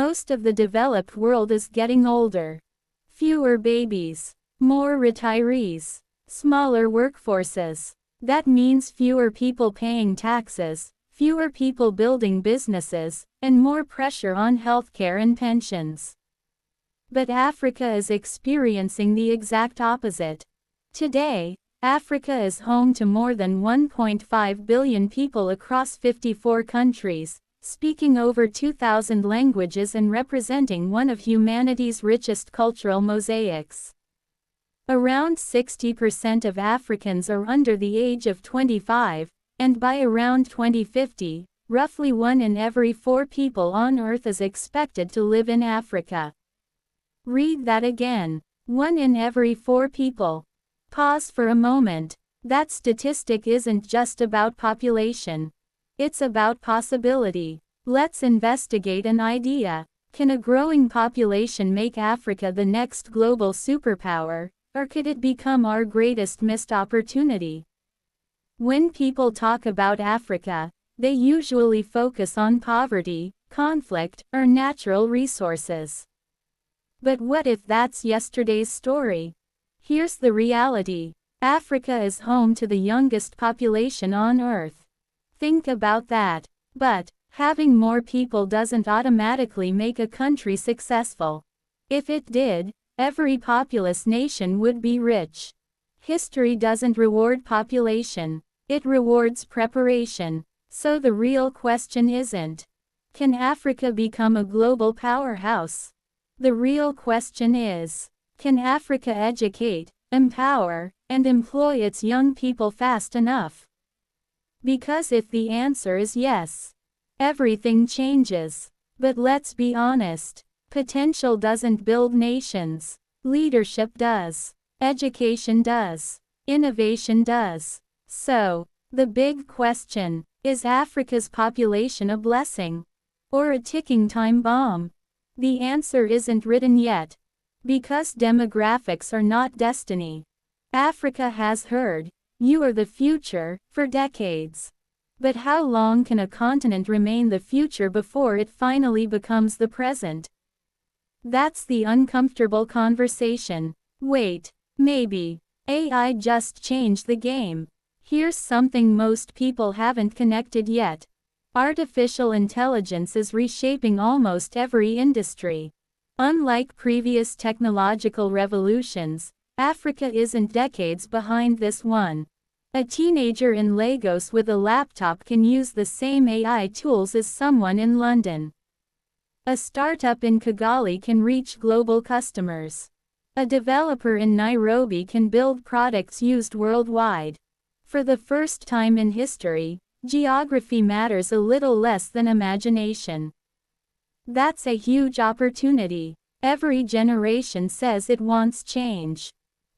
Most of the developed world is getting older. Fewer babies, more retirees, smaller workforces. That means fewer people paying taxes, fewer people building businesses, and more pressure on healthcare and pensions. But Africa is experiencing the exact opposite. Today, Africa is home to more than 1.5 billion people across 54 countries, speaking over 2,000 languages and representing one of humanity's richest cultural mosaics. Around 60% of Africans are under the age of 25, and by around 2050, roughly 1 in every 4 people on Earth is expected to live in Africa. Read that again. 1 in every 4 people. Pause for a moment. That statistic isn't just about population. It's about possibility. Let's investigate an idea. Can a growing population make Africa the next global superpower, or could it become our greatest missed opportunity? When people talk about Africa, they usually focus on poverty, conflict, or natural resources. But what if that's yesterday's story? Here's the reality. Africa is home to the youngest population on Earth. Think about that. But having more people doesn't automatically make a country successful. If it did, every populous nation would be rich. History doesn't reward population. It rewards preparation. So the real question isn't, can Africa become a global powerhouse? The real question is, can Africa educate, empower, and employ its young people fast enough? Because if the answer is yes, everything changes. But let's be honest, potential doesn't build nations. Leadership does. Education does. Innovation does. So, the big question, is Africa's population a blessing? Or a ticking time bomb? The answer isn't written yet. Because demographics are not destiny. Africa has heard, "You are the future," for decades. But how long can a continent remain the future before it finally becomes the present? That's the uncomfortable conversation. Wait, maybe AI just changed the game. Here's something most people haven't connected yet. Artificial intelligence is reshaping almost every industry. Unlike previous technological revolutions, Africa isn't decades behind this one. A teenager in Lagos with a laptop can use the same AI tools as someone in London. A startup in Kigali can reach global customers. A developer in Nairobi can build products used worldwide. For the first time in history, geography matters a little less than imagination. That's a huge opportunity. Every generation says it wants change.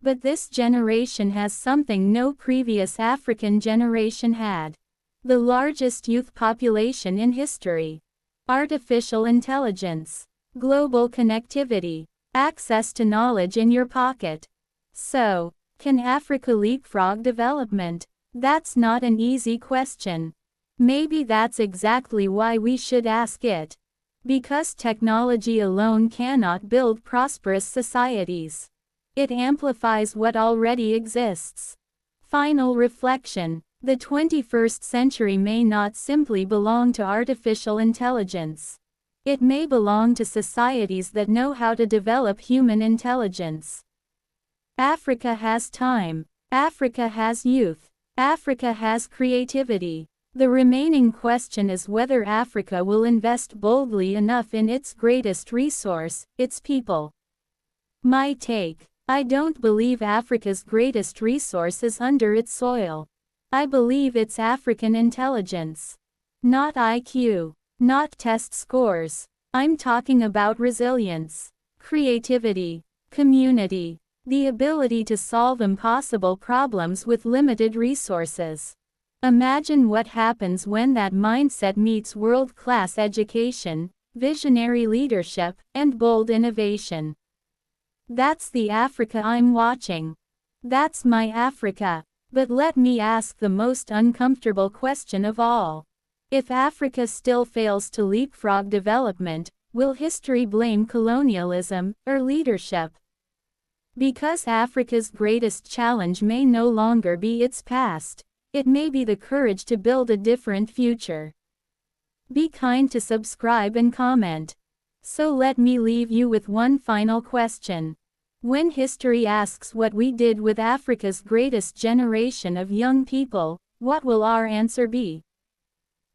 But this generation has something no previous African generation had. The largest youth population in history. Artificial intelligence. Global connectivity. Access to knowledge in your pocket. So, can Africa leapfrog development? That's not an easy question. Maybe that's exactly why we should ask it. Because technology alone cannot build prosperous societies. It amplifies what already exists. Final reflection. The 21st century may not simply belong to artificial intelligence. It may belong to societies that know how to develop human intelligence. Africa has time. Africa has youth. Africa has creativity. The remaining question is whether Africa will invest boldly enough in its greatest resource, its people. My take. I don't believe Africa's greatest resource is under its soil. I believe it's African intelligence. Not IQ. Not test scores. I'm talking about resilience, creativity, community, the ability to solve impossible problems with limited resources. Imagine what happens when that mindset meets world-class education, visionary leadership, and bold innovation. That's the Africa I'm watching. That's my Africa. But let me ask the most uncomfortable question of all. If Africa still fails to leapfrog development, Will history blame colonialism, or leadership? Because Africa's greatest challenge may no longer be its past, it may be the courage to build a different future. Be kind to subscribe and comment. So let me leave you with one final question. When history asks what we did with Africa's greatest generation of young people, what will our answer be?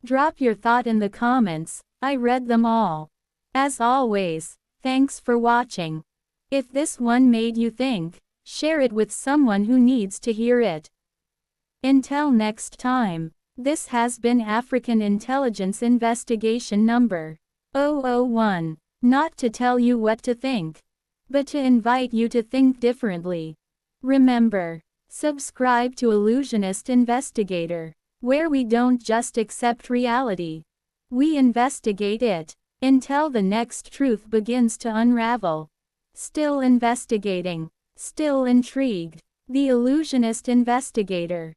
Drop your thought in the comments, I read them all. As always, thanks for watching. If this one made you think, share it with someone who needs to hear it. Until next time, this has been African Intelligence Investigation number 001. Not to tell you what to think, but to invite you to think differently. Remember, subscribe to Illusionist Investigator, where we don't just accept reality, we investigate it, until the next truth begins to unravel. Still investigating, still intrigued. The Illusionist Investigator.